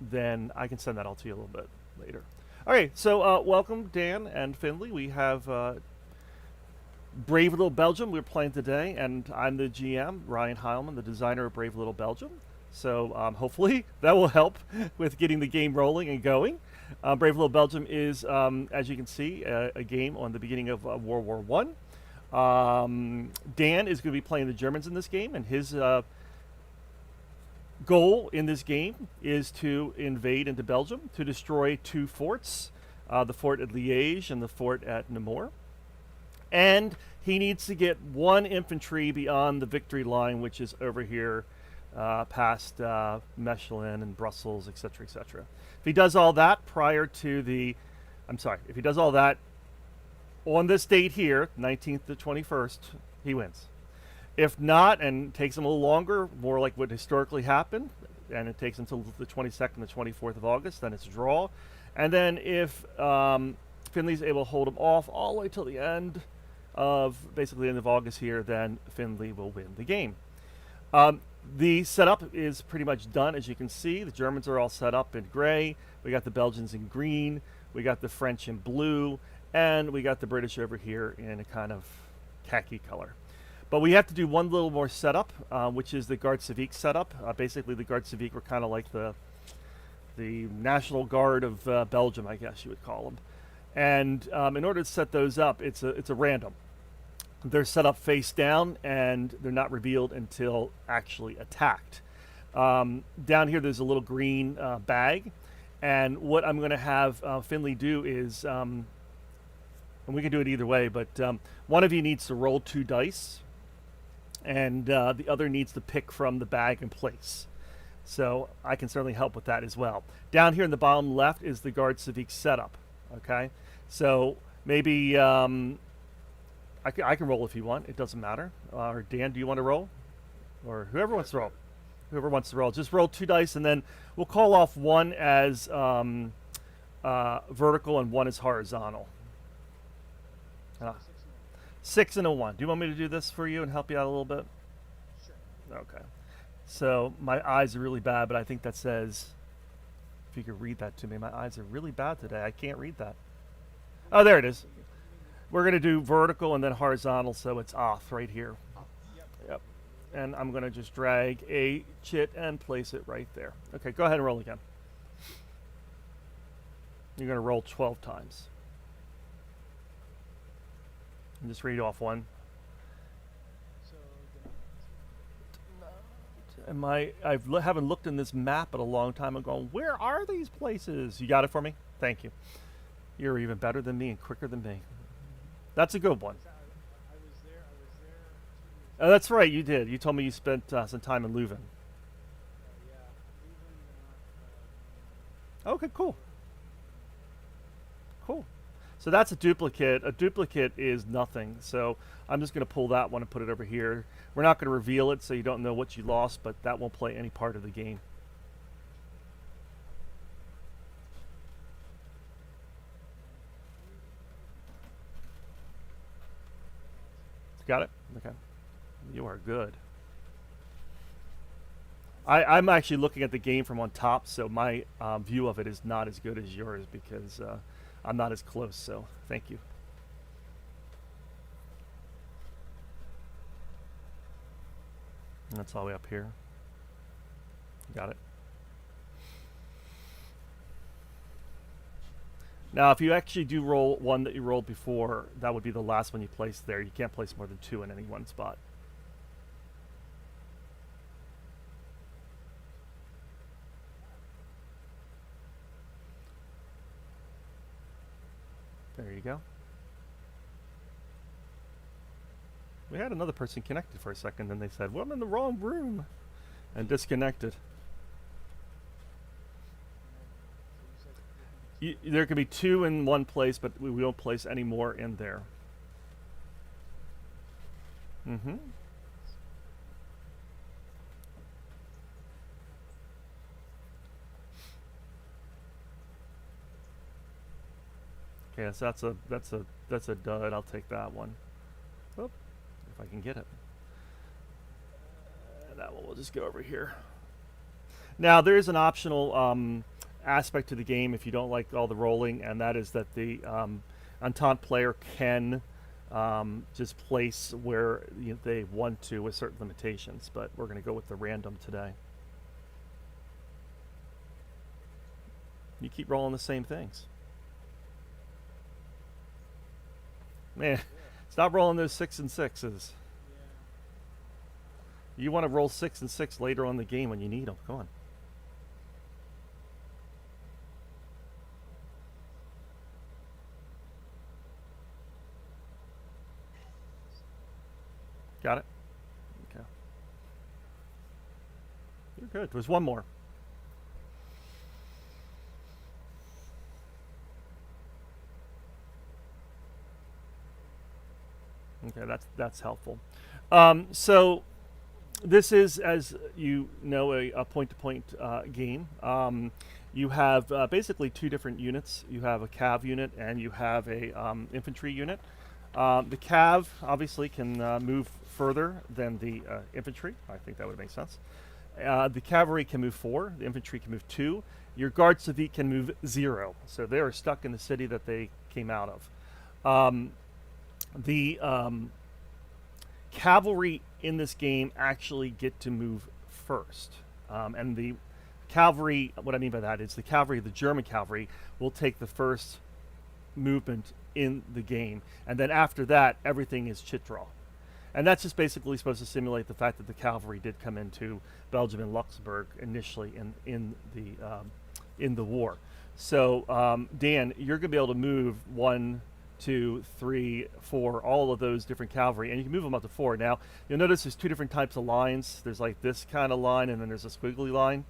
then I can send that all to you a little bit later. All right, so welcome, Dan and Finley. We have Brave Little Belgium we're playing today, and I'm the GM, Ryan Heilman, the designer of Brave Little Belgium. So hopefully that will help with getting the game rolling and going. Brave Little Belgium is, as you can see, a game on the beginning of World War One. Dan is going to be playing the Germans in this game, and his goal in this game is to invade into Belgium to destroy two forts, the fort at Liège and the fort at Namur. And he needs to get one infantry beyond the victory line, which is over here past Mechelin and Brussels, etc., etc. If he does all that prior to the, if he does all that on this date here, 19th to 21st, he wins. If not, and it takes him a little longer, more like what historically happened, and it takes until the 22nd, the 24th of August, then it's a draw. And then if Finley's able to hold him off all the way till the end of, basically the end of August here, then Finley will win the game. The setup is pretty much done, as you can see. The Germans are all set up in gray. We got the Belgians in green. We got the French in blue. And we got the British over here in a kind of khaki color. But we have to do one little more setup, which is the Garde Civique setup. Basically, the Garde Civique were kind of like the National Guard of Belgium, I guess you would call them. And in order to set those up, it's a random. They're set up face down, and they're not revealed until actually attacked. Down here, there's a little green bag. And what I'm going to have Finley do is, and we can do it either way, but one of you needs to roll 2 dice, and the other needs to pick from the bag and place. So I can certainly help with that as well. Down here in the bottom left is the Garde Civique setup. Okay, so maybe I can roll if you want. It doesn't matter. Or Dan, do you want to roll? Or whoever wants to roll. Whoever wants to roll. Just roll 2 dice, and then we'll call off one as vertical and one as horizontal. 6 and a 1. Do you want me to do this for you and help you out a little bit? Sure. Okay. So my eyes are really bad, but I think that says, if you could read that to me, my eyes are really bad today. I can't read that. Oh, there it is. We're going to do vertical and then horizontal, so it's off right here. Yep. And I'm going to just drag a chit and place it right there. Okay, go ahead and roll again. You're going to roll 12 times. And just read off one. I haven't looked in this map in a long time. I'm going, where are these places? You got it for me? Thank you. You're even better than me and quicker than me. That's a good one. I was there. Oh, that's right, you did. You told me you spent some time in Leuven. Yeah, Okay, cool. Cool. So that's a duplicate. A duplicate is nothing. So I'm just going to pull that one and put it over here. We're not going to reveal it so you don't know what you lost, but that won't play any part of the game. Got it? Okay. You are good. I'm actually looking at the game from on top, so my view of it is not as good as yours because I'm not as close, so thank you. And that's all the way up here. Got it. Now, if you actually do roll one that you rolled before, that would be the last one you place there. You can't place more than 2 in any one spot. There you go. We had another person connected for a second, then they said, well, I'm in the wrong room, and disconnected. There can be 2 in one place, but we won't place any more in there. Mm-hmm. Okay, so that's a dud. I'll take that one. Oop, if I can get it. That one will just go over here. Now there is an optional aspect to the game if you don't like all the rolling, and that is that the Entente player can just place where they want to with certain limitations. But we're going to go with the random today. You keep rolling the same things. Man, stop rolling those 6 and 6s. You want to roll 6 and 6 later on in the game when you need them. Come on. Got it? Okay. You're good. There's one more. Okay, that's helpful. So this is, as you know, a point-to-point game. You have basically two different units. You have a cav unit and you have a infantry unit. The cav obviously can move further than the infantry. I think that would make sense. The cavalry can move 4. The infantry can move 2. Your guard civique can move 0. So they are stuck in the city that they came out of. The cavalry in this game actually get to move first. And the cavalry, what I mean by that is the cavalry, the German cavalry, will take the first movement in the game. And then after that, everything is chit draw. And that's just basically supposed to simulate the fact that the cavalry did come into Belgium and Luxembourg initially in the war. So Dan, you're going to be able to move 1, 2, 3, 4, all of those different cavalry, and you can move them up to 4. Now you'll notice there's 2 different types of lines. There's like this kind of line, and then there's a squiggly line.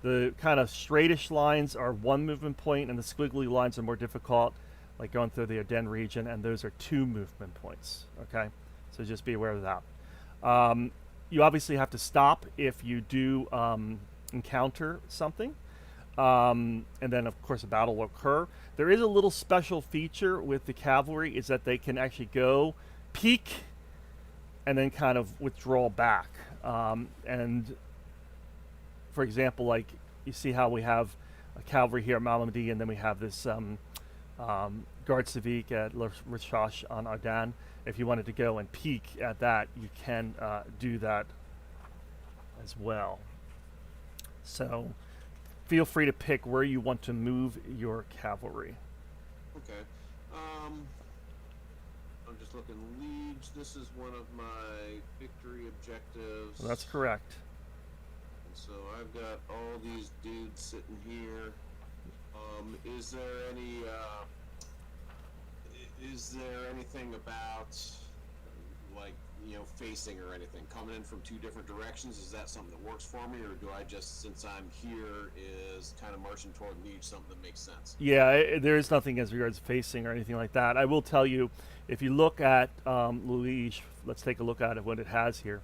The kind of straightish lines are 1 movement point, and the squiggly lines are more difficult, like going through the Ardennes region, and those are 2 movement points. Okay, so just be aware of that. You obviously have to stop if you do encounter something. And then, of course, a battle will occur. There is a little special feature with the cavalry, is that they can actually go peek and then kind of withdraw back. And, for example, like you see how we have a cavalry here at Malmedy, and then we have this Guard Civique at La Recherche on Ardennes. If you wanted to go and peek at that, you can do that as well. So feel free to pick where you want to move your cavalry. Okay. I'm just looking. Liege, this is one of my victory objectives. Well, that's correct. And so I've got all these dudes sitting here. Is there any? Is there anything about, like, facing or anything coming in from 2 different directions? Is that something that works for me, or do I just, since I'm here, is kind of marching toward Liege something that makes sense? Yeah, there is nothing as regards facing or anything like that. I will tell you, if you look at Liege, let's take a look at it, what it has here.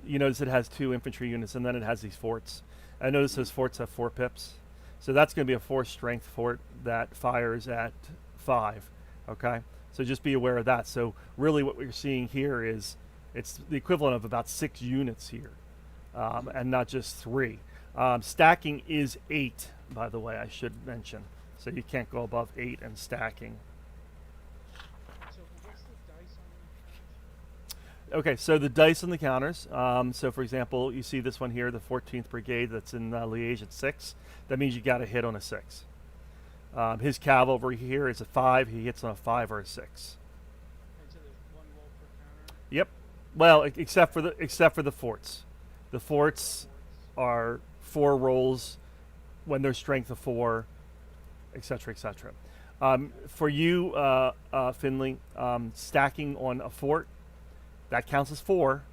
You notice it has 2 infantry units, and then it has these forts. I notice those forts have 4 pips. So that's going to be a 4 strength fort that fires at 5. Okay? So just be aware of that. So really what we're seeing here is it's the equivalent of about 6 units here, and not just 3. Stacking is 8, by the way, I should mention. So you can't go above 8 in stacking. So what's the dice on the Okay, so the dice on the counters. So for example, you see this one here, the 14th Brigade that's in Liège at 6. That means you got to hit on a 6. His cav over here is a 5. He hits on a 5 or a 6. And so there's 1 roll per counter? Yep. Well, except for the forts. The forts are 4 rolls when they're strength of 4, etc., etc. For you, Finley, stacking on a fort, that counts as 4,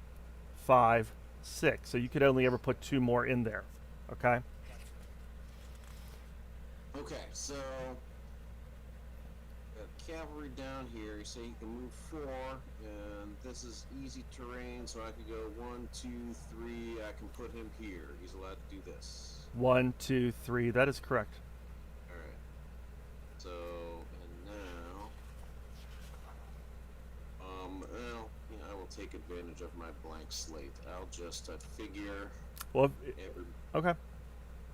5, 6. So you could only ever put 2 more in there. Okay. Okay, so got cavalry down here. You say you can move 4, and this is easy terrain, so I could go 1, 2, 3. I can put him here. He's allowed to do this. 1, 2, 3. That is correct. All right. So, and now, well, I will take advantage of my blank slate. I'll just figure. Well, Every, okay.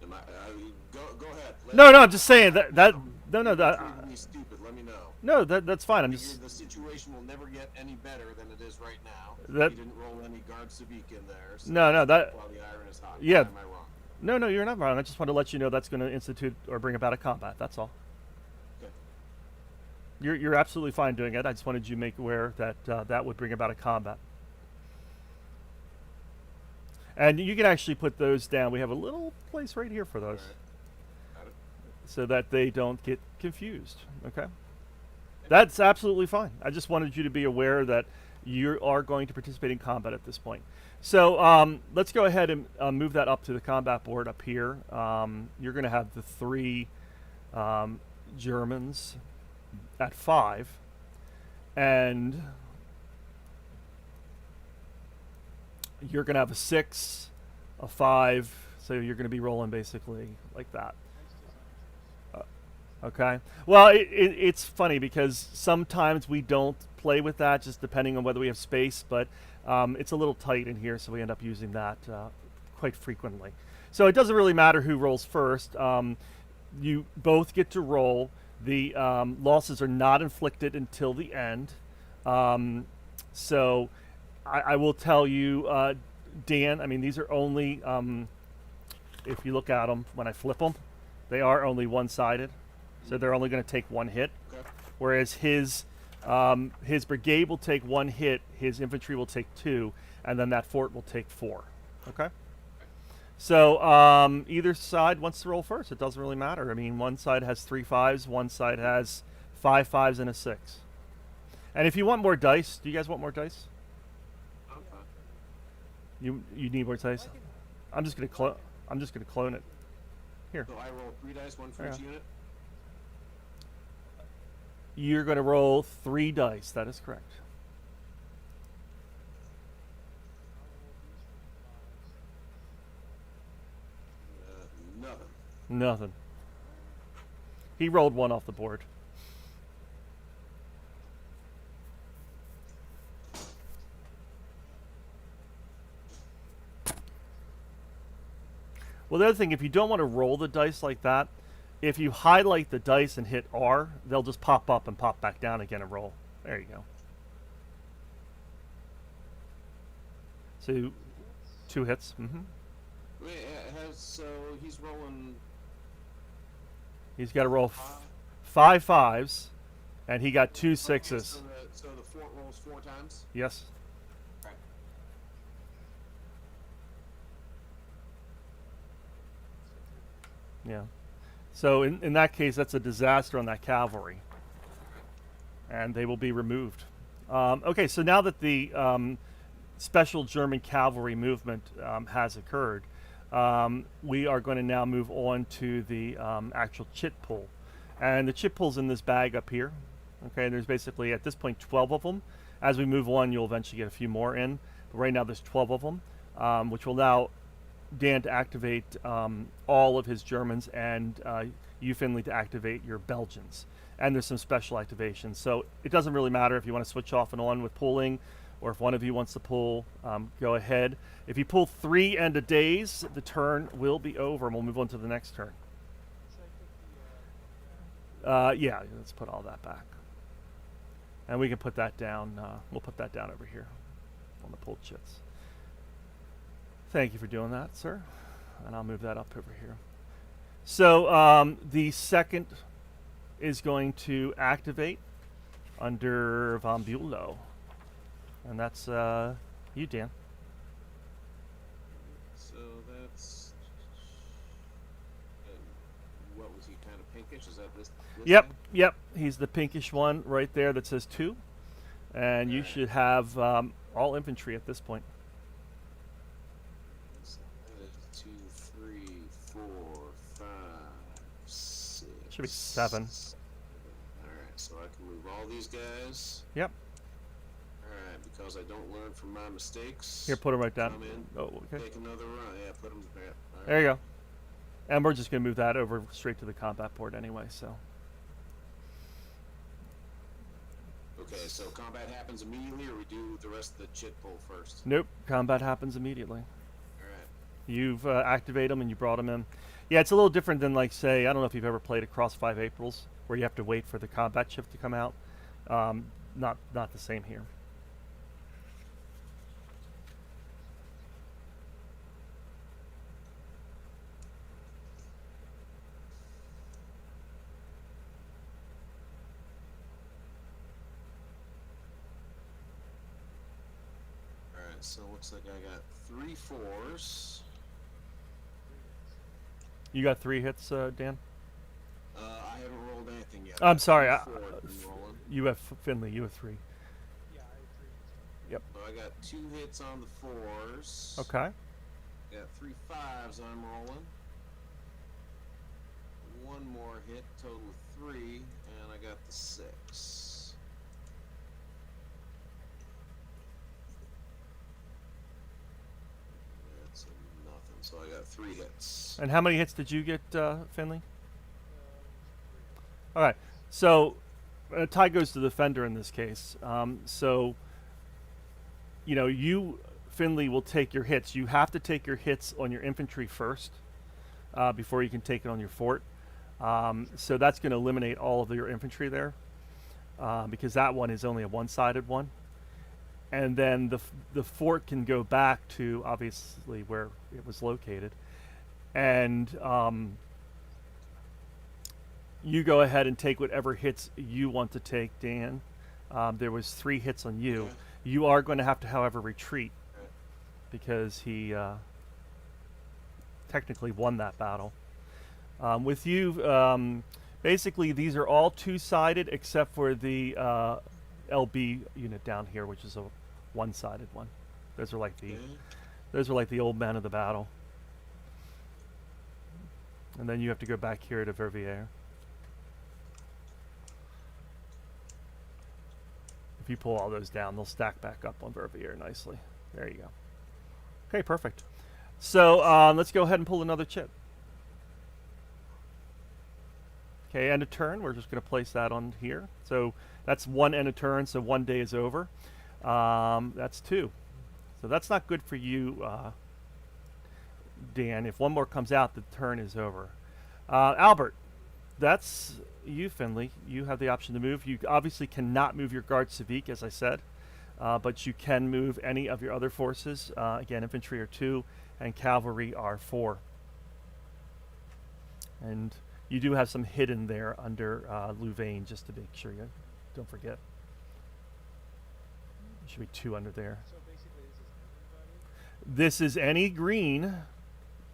go ahead. No, no, I'm just saying that no, no, You're that treating me stupid. Let me know. no, that's fine. I'm just The situation will never get any better than it is right now. That- You didn't roll any guard Sabik in there. So No, no, that- while the iron is hot. yeah. Why am I wrong? no, no, you're not wrong. I just want to let you know that's going to institute or bring about a combat. That's all. Okay. You're absolutely fine doing it. I just wanted you to make aware that that would bring about a combat. And you can actually put those down. We have a little place right here for those, All right. Got it. so that they don't get confused. Okay, that's absolutely fine. I just wanted you to be aware that you are going to participate in combat at this point. So let's go ahead and move that up to the combat board up here. You're going to have the 3 Germans at 5, and you're going to have a 6, a 5, so you're going to be rolling basically like that. Okay. Well, it's funny because sometimes we don't play with that, just depending on whether we have space, but it's a little tight in here, so we end up using that quite frequently. So it doesn't really matter who rolls first. You both get to roll. The losses are not inflicted until the end. So I will tell you, Dan, I mean, these are only, if you look at them, when I flip them, they are only one-sided. So they're only going to take 1 hit. Okay. Whereas his brigade will take 1 hit, his infantry will take 2, and then that fort will take 4. Okay? So either side wants to roll first. It doesn't really matter. I mean, one side has 3 5s, one side has 5 5s and a 6. And if you want more dice, do you guys want more dice? I'm fine. You need more dice? I'm just gonna clone it. Here. So I roll 3 dice, 1 for Yeah. each unit. You're gonna roll 3 dice. That is correct. Nothing. Nothing. He rolled 1 off the board. Well, the other thing, if you don't want to roll the dice like that, if you highlight the dice and hit R, they'll just pop up and pop back down again and roll. There you go. So, 2 hits. Wait, so he's rolling He's got to roll 5. 5 5s, and he got 2 6s. So the fort rolls 4 times. Yes. Okay. Yeah. So in that case, that's a disaster on that cavalry, and they will be removed. Okay, so now that the special German cavalry movement has occurred, we are going to now move on to the actual chit pull. And the chit pull's in this bag up here. Okay, there's basically, at this point, 12 of them. As we move on, you'll eventually get a few more in. But right now, there's 12 of them, which will allow Dan to activate all of his Germans, and you, Finley, to activate your Belgians. And there's some special activations. So it doesn't really matter if you want to switch off and on with pulling, or if one of you wants to pull, go ahead. If you pull 3 end of days, the turn will be over, and we'll move on to the next turn. Yeah, let's put all that back. And we can put that down. We'll put that down over here on the pulled chits. Thank you for doing that, sir. And I'll move that up over here. So the second is going to activate under Von Bülow. And that's you, Dan. So that's. What was he, kind of pinkish? Is that this Yep, thing? yep. He's the pinkish one right there that says 2. And you Alright. should have all infantry at this point. So that is 2, 3, 4, 5, 6. Should be 7. Alright, so I can move all these guys. Yep. Alright, because I don't learn from my mistakes. Here, put them right down. Come in, Oh, okay. take another run. Yeah, put them there. Alright. There you go. And we're just going to move that over straight to the combat board anyway, so. Okay, so combat happens immediately, or we do the rest of the chit pull first? Nope, combat happens immediately. Alright. You've activated them and you brought them in. Yeah, it's a little different than, like, say, I don't know if you've ever played Across 5 Aprils, where you have to wait for the combat chip to come out. Not the same here. Alright, so looks like I got 3 4s. You got 3 hits, Dan? I haven't rolled anything yet. I'm sorry. Three 4s I'm rolling. You have Finley. You have 3. Yeah, I agree. Yep. So I got 2 hits on the 4s. Okay. Got 3 5s I'm rolling. 1 more hit, total of 3, and I got the 6. That's a nothing, so I got 3 hits. And how many hits did you get, Finley? All right. So, tie goes to the defender in this case. So, you, Finley, will take your hits. You have to take your hits on your infantry first before you can take it on your fort. So that's going to eliminate all of your infantry there because that one is only a one-sided one. And then the fort can go back to, obviously, where it was located. And you go ahead and take whatever hits you want to take, Dan. There was 3 hits on you. Okay. You are going to have to, however, retreat Okay. because he technically won that battle. With you, basically, these are all 2-sided except for the LB unit down here, which is a one-sided one. Those are like Okay. the old men of the battle. And then you have to go back here to Verviers. If you pull all those down, they'll stack back up on Verviers nicely. There you go. Okay, perfect. So let's go ahead and pull another chip. Okay, end of turn. We're just going to place that on here. So that's 1 end of turn, so 1 day is over. That's 2. So that's not good for you, Dan. If 1 more comes out, the turn is over. Albert, that's you, Finley. You have the option to move. You obviously cannot move your Guard Civique, as I said, but you can move any of your other forces. Again, infantry are 2, and cavalry are 4. And you do have some hidden there under Louvain, just to make sure you don't forget. There should be 2 under there. So basically, this is everybody. This is any green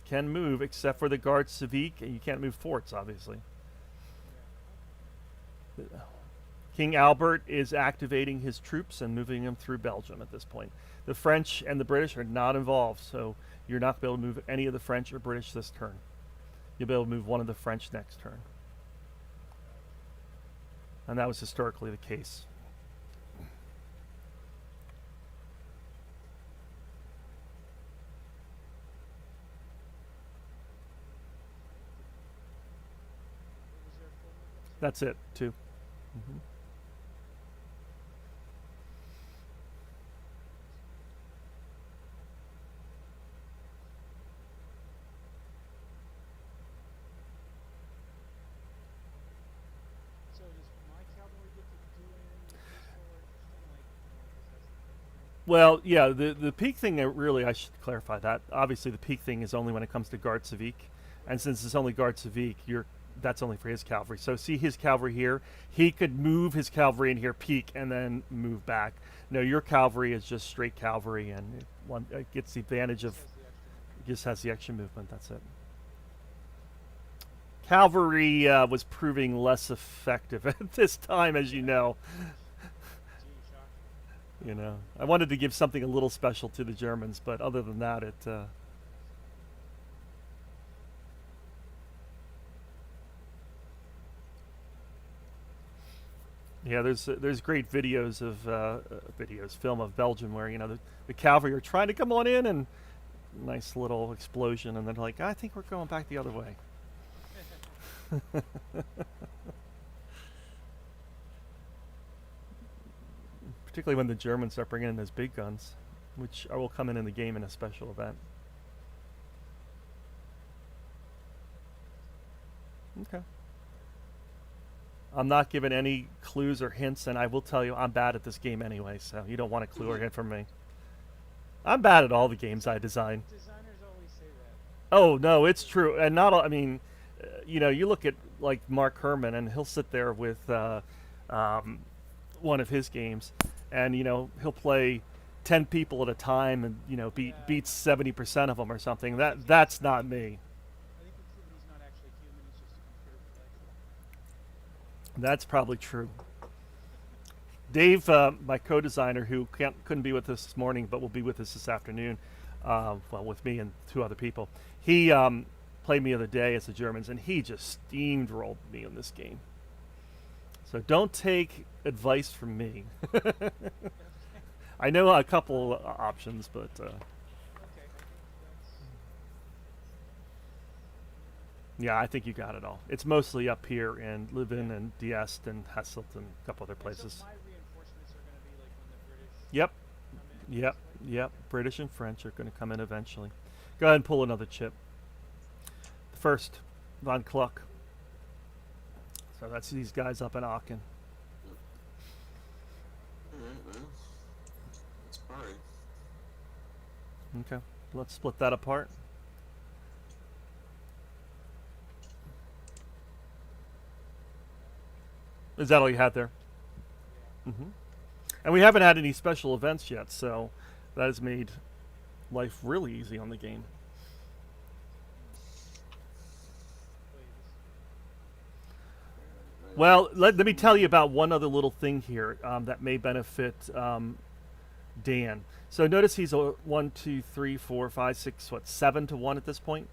can move except for the Guard Civique, and you can't move forts, obviously. Yeah. King Albert is activating his troops and moving them through Belgium at this point. The French and the British are not involved, so you're not going to be able to move any of the French or British this turn. You'll be able to move one of the French next turn. And that was historically the case. What was their full name? That's it, 2. Mm-hmm. So does my cavalry get to do anything with this, or just kind of like, Well, yeah, the peak thing, really, I should clarify that. Obviously, the peak thing is only when it comes to Guard Civique. And since it's only Guard Civique, that's only for his cavalry. So see his cavalry here? He could move his cavalry in here, peak, and then move back. No, your cavalry is just straight cavalry, and it gets the advantage of, has the extra it just has the extra movement, that's it. Cavalry was proving less effective at this time, as you know. Gee, shocking. I wanted to give something a little special to the Germans, but other than that, it. Yeah, there's great videos of film of Belgium where the cavalry are trying to come on in and nice little explosion, and then like, I think we're going back the other way. Particularly when the Germans start bringing in those big guns, which will come in the game in a special event. Okay. I'm not giving any clues or hints, and I will tell you I'm bad at this game anyway, so you don't want a clue or hint from me. I'm bad at all the games I design. Designers always say that. Oh no, it's true, and not all. I mean, you look at like Mark Herman, and he'll sit there with um, one of his games, and he'll play 10 people at a time, and beats 70% of them or something. That's not me. I think it's true, but he's not actually human. He's just a computer projection. That's probably true. Dave, my co-designer, who couldn't be with us this morning, but will be with us this afternoon, well, with me and two other people, he played me the other day as the Germans, and he just steamrolled me in this game. So don't take advice from me. I know a couple options, but Okay, I think yeah, I think you got it all. It's mostly up here in Leuven and Diest and Hasselt and a couple other that's. places. So my reinforcements are going to be like when the British Yep, come in. yep, It's like, yep. British and French are going to come in eventually. Go ahead and pull another chip. The first, Von Kluck. So that's these guys up in Aachen. All right, well, that's fine. Okay, let's split that apart. Is that all you had there? Mm-hmm. And we haven't had any special events yet, so that has made life really easy on the game. please. Well, let me tell you about one other little thing here that may benefit Dan. So notice he's a 1, 2, 3, 4, 5, 6, 7 to 1 at this point.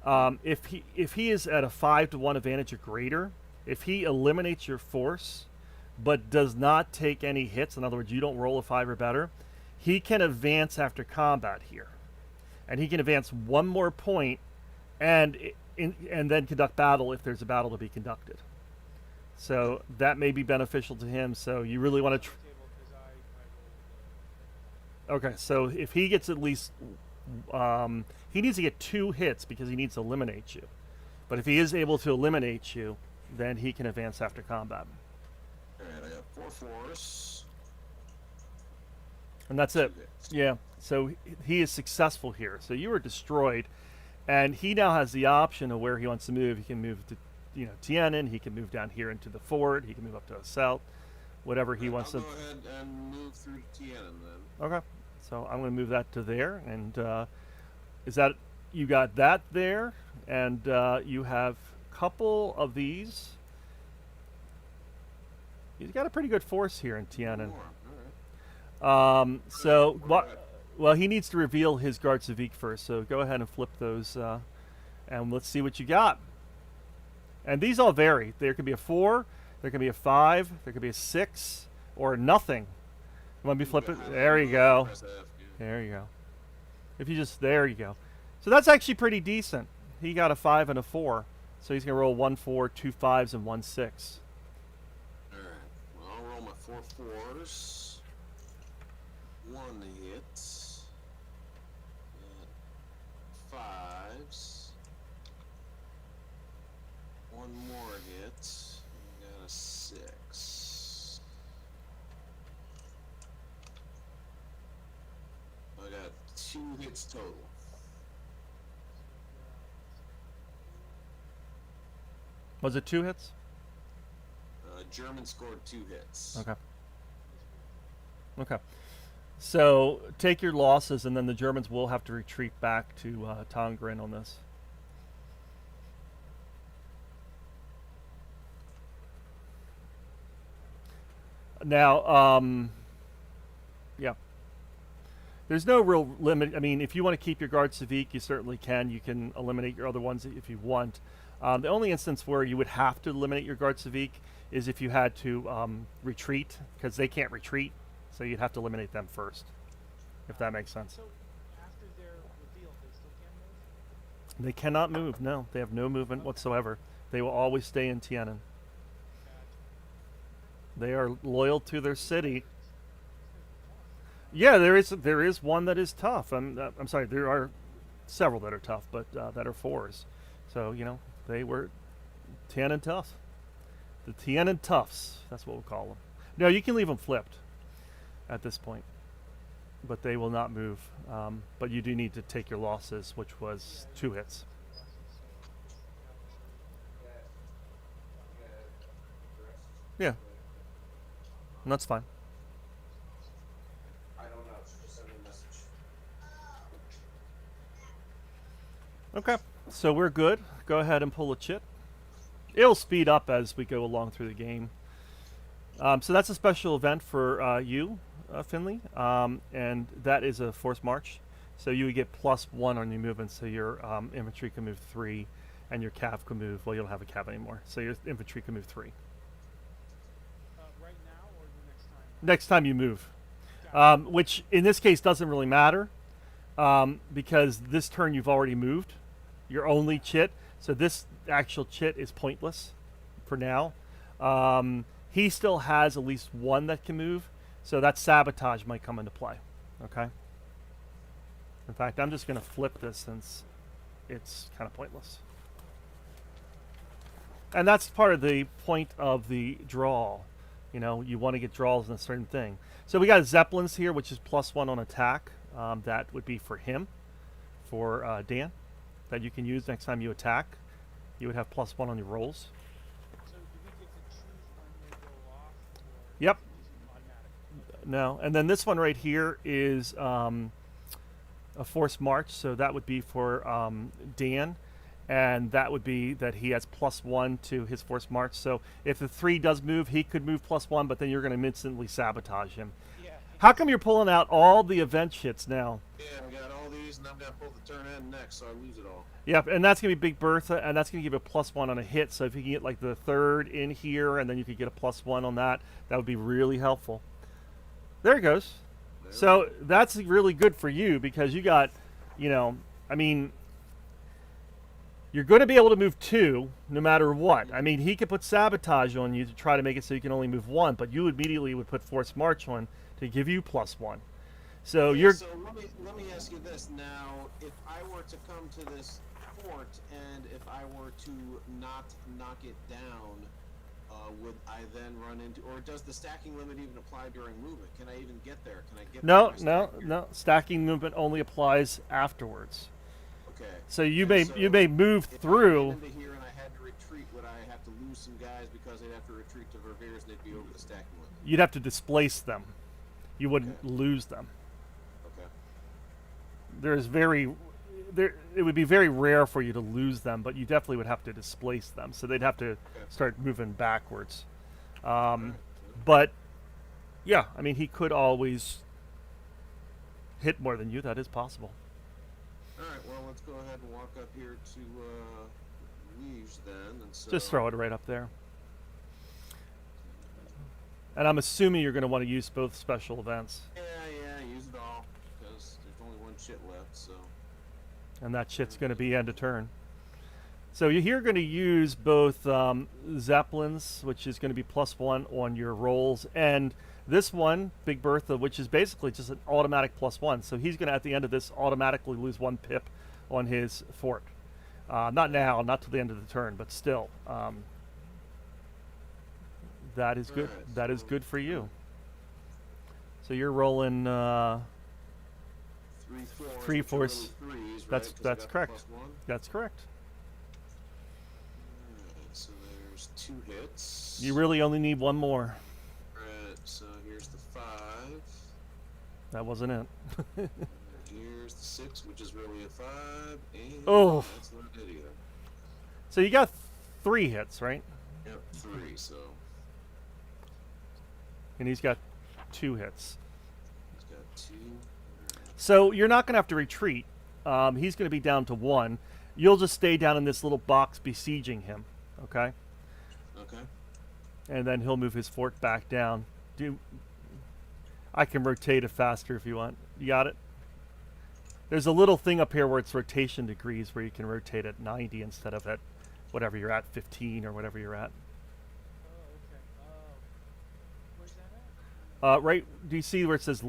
If he is at a 5 to 1 advantage or greater, if he eliminates your force, but does not take any hits, in other words, you don't roll a 5 or better, he can advance after combat here, and he can advance one more point, and then conduct battle if there's a battle to be conducted. So that may be beneficial to him. So you really want to. Table, 'cause I rolled Okay, so if he gets at least, he needs to get 2 hits because he needs to eliminate you. But if he is able to eliminate you, then he can advance after combat, All right, I got 4 force. and that's 2 it. hits. Yeah. So he is successful here. So you were destroyed, and he now has the option of where he wants to move. He can move to, Tienen. He can move down here into the fort. He can move up to the south, whatever he wants I'll to. go ahead and move through to Tienen then. Okay. So I'm going to move that to there, and is that you got that there, and you have a couple of these. He's got a pretty good force here in Tienen. More. All right. So Where what? you at? Well, he needs to reveal his Guard Civique first. So go ahead and flip those, and let's see what you got. And these all vary. There could be a 4, there could be a 5, there could be a 6, or nothing. Let me flip it. There you go. Press F, yeah. There you go. If you just, there you go. So that's actually pretty decent. He got a 5 and a 4. So he's going to roll 1 4, 2 5s, and 1 6. All right. Well, I'll roll my 4 fours. 1 hit. And 5s. 1 more hit. I got a 6. I got 2 hits total. Was it 2 hits? German scored 2 hits. Okay. Okay. So take your losses, and then the Germans will have to retreat back to Tongren on this. Now, yeah. There's no real limit. I mean, if you want to keep your Guard Civique, you certainly can. You can eliminate your other ones if you want. The only instance where you would have to eliminate your Guard Civique is if you had to retreat, because they can't retreat. So you'd have to eliminate them first, if that makes sense. So after their reveal, they still can't move? They cannot move. No, they have no movement Okay. whatsoever. They will always stay in Tienen. Gotcha. They are loyal to their city. Yeah, there is one that is tough. I'm sorry, there are several that are tough, but that are 4s. So they were Tannin Tufts. The Tannin Tufts. That's what we'll call them. No, you can leave them flipped at this point, but they will not move. But you do need to take your losses, which was 2 hits. Yeah, and that's fine. I don't know. Just send me a message. Okay, so we're good. Go ahead and pull a chit. It'll speed up as we go along through the game. So that's a special event for you, Finley, and that is a force march. So you would get +1 on your movement, so your infantry can move 3, and your cav can move. Well, you don't have a cav anymore, so your infantry can move 3. Right now or the next time? Next time you move, Got it. which in this case doesn't really matter, because this turn you've already moved your only chit, so this actual chit is pointless for now. He still has at least 1 that can move, so that sabotage might come into play. Okay. In fact, I'm just going to flip this since it's kind of pointless. And that's part of the point of the draw. You know, you want to get draws in a certain thing. So we got Zeppelins here, which is +1 on attack. That would be for him, for Dan, that you can use next time you attack. You would have +1 on your rolls. So do we get to choose when they go off? Or Yep. is it automatic? No, and then this one right here is a force march, so that would be for Dan, and that would be that he has +1 to his force march. So if the 3 does move, he could move +1, but then you're going to instantly sabotage him. Yeah. How come you're pulling out all the event shits now? Yeah, I got all these, and I'm gonna pull the turn end next, so I lose it all. Yep, and that's going to be Big Bertha, and that's going to give you a +1 on a hit. So if you can get like the 3rd in here, and then you could get a +1 on that, that would be really helpful. There it goes. There So that's really good for you because you got, you know, I mean, you're going to be able to move 2 no matter what. I mean, he could put sabotage on you to try to make it so you can only move 1, but you immediately would put force march on to give you +1. So Okay, you're So let me ask you this now: if I were to come to this fort, and if I were to not knock it down, would I then run into, or does the stacking limit even apply during movement? Can I even get there? Can I get there no, by no, stacking? no. Stacking movement only applies afterwards. Okay. So you And may so you may move if through. I came into here and I had to retreat, would I have to lose some guys because they'd have to retreat to Verveers and they'd be over the stacking limit? You'd have to displace them. You wouldn't Okay. lose them. Okay. It would be very rare for you to lose them, but you definitely would have to displace them. So they'd have to start moving backwards. But yeah, I mean, he could always hit more than you. That is possible. All right. Well, let's go ahead and walk up here to Liege then, and so Just throw it right up there. And I'm assuming you're going to want to use both special events. Yeah, use it all because there's only 1 shit left. So And that shit's going to be end of turn. So you're going to use both Zeppelins, which is going to be +1 on your rolls, and this one, Big Bertha, which is basically just an automatic +1. So he's going to, at the end of this, automatically lose 1 pip on his fort. Not now, not till the end of the turn, but still. That is good. Alright, That is so- good for you. So you're rolling. 3 fours. Three which are fours. little threes, right? That's 'Cause I that's got the correct. +1. That's correct. Alright, so there's 2 hits. You really only need 1 more. Alright, so here's the 5. That wasn't it. And here's the 6, which is really a 5. And Oh. that's not it either. So you got 3 hits, right? Yep, 3. So And he's got 2 hits. he's got 2. So you're not going to have to retreat. He's going to be down to 1. You'll just stay down in this little box besieging him, okay? Okay. And then he'll move his fort back down. I can rotate it faster if you want. You got it? There's a little thing up here where it's rotation degrees where you can rotate at 90 instead of at whatever you're at, 15 or whatever you're at. Oh, okay. Where's that at? Right, do you see where it says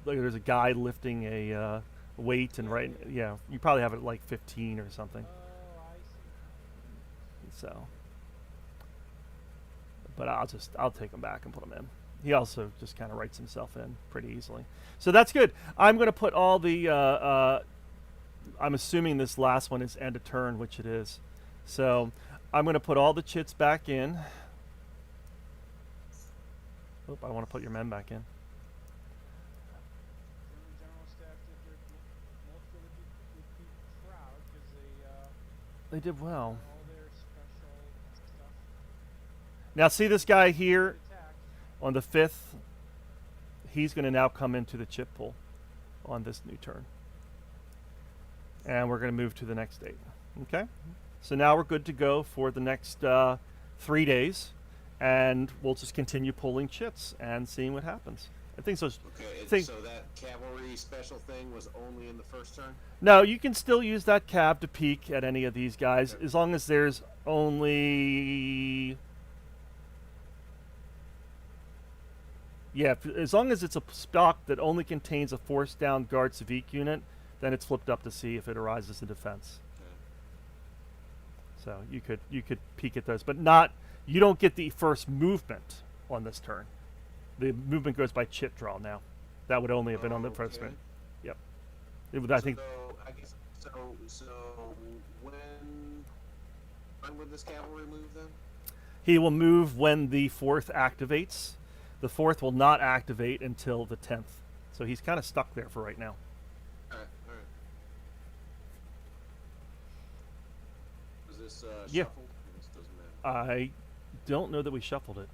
there's a guy lifting a weight and right, yeah, you probably have it at like 15 or something. Oh, I see. So, but I'll take him back and put him in. He also just kind of writes himself in pretty easily. So that's good. I'm going to put all the. I'm assuming this last one is end of turn, which it is. So I'm going to put all the chits back in. Oh, I want to put your men back in. German general staff did their most would be proud because They did well. all their special stuff Now see this guy here attack. on the 5th. He's going to now come into the chip pool on this new turn. And we're going to move to the next date. Okay? So now we're good to go for the next 3 days. And we'll just continue pulling chits and seeing what happens. I think so. Okay, so that cavalry special thing was only in the first turn? No, you can still use that cab to peek at any of these guys as long as there's only. Yeah, as long as it's a stock that only contains a force down guard civic unit, then it's flipped up to see if it arises in defense. Okay. So you could peek at those, but not. You don't get the first movement on this turn. The movement goes by chit draw now. That would only have been on the first turn. Yep. It would, I think. So, I guess, so when would this cavalry move then? He will move when the 4th activates. The 4th will not activate until the 10th. So he's kind of stuck there for right now. Alright. Was this Yeah. shuffled? This doesn't matter. I don't know that we shuffled it.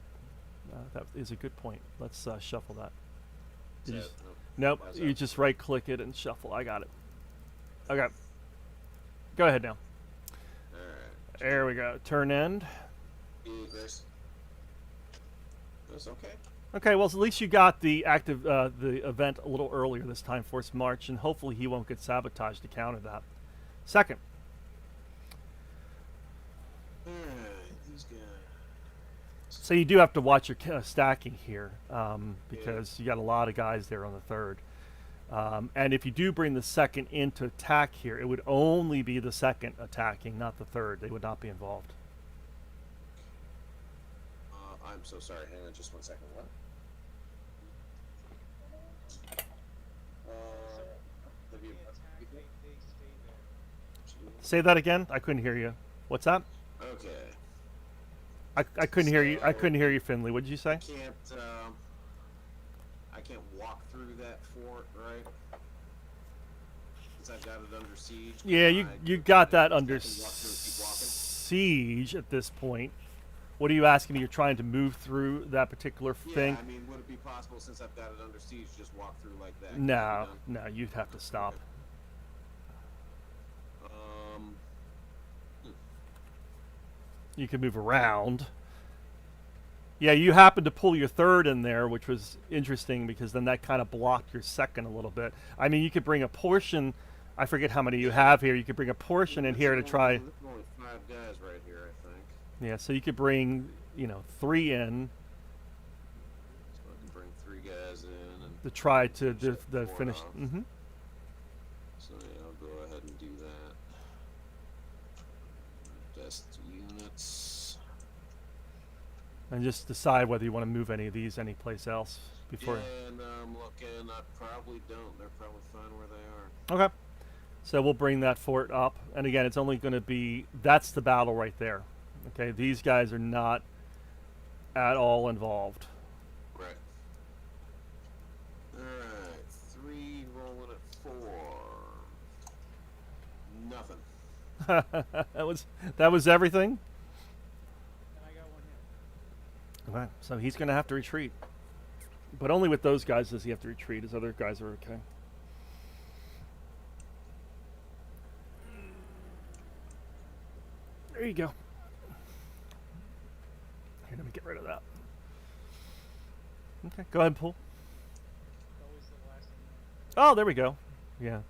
That is a good point. Let's shuffle that. Did you Is s- that- Nope, how's you that? just right click it and shuffle. I got it. Okay. Go ahead now. Alright. There we go. Turn end. Egress. That's okay. Okay, well, at least you got the active the event a little earlier this time, Force March, and hopefully he won't get sabotaged to counter that. Second. Alright, these guys. So you do have to watch your stacking here because you got a lot of guys there on the 3rd. And if you do bring the 2nd into attack here, it would only be the 2nd attacking, not the 3rd. They would not be involved. I'm so sorry. Hang on just one second. What? Have you, They attack, they stay there. Say that again. I couldn't hear you. What's that? Okay. I couldn't hear you. I So- couldn't hear you, Finley. What did you say? I can't walk through that fort, right? Since I've got it under siege. Yeah, can you I- got that I under can walk through and keep walking? siege at this point. What are you asking me? You're trying to move through that particular thing? Yeah, I mean, would it be possible since I've got it under siege, just walk through like that? No, no, you'd have to stop. Um, You can move around. Yeah, you happened to pull your 3rd in there, which was interesting because then that kind of blocked your 2nd a little bit. I mean, you could bring a portion. I forget how many you have here. You could bring a portion in here to try. There's only 5 guys right here, I think. Yeah, so you could bring, 3 in So I can bring 3 guys in and to try to Shut the the fort finish. off. Hmm. so yeah, I'll go ahead and do that. Best units. And just decide whether you want to move any of these anyplace else before. Yeah, and I'm looking. I probably don't. They're probably fine where they are. Okay. So we'll bring that fort up. And again, it's only going to be, that's the battle right there. Okay, these guys are not at all involved. Right. Alright, 3 rolling at 4. Nothing. that was everything? And I got one hit. Okay, so he's going to have to retreat. But only with those guys does he have to retreat. His other guys are okay. There you go. Here, let me get rid of that. Okay, go ahead and pull. Always the last thing. Oh, there we go. Yeah.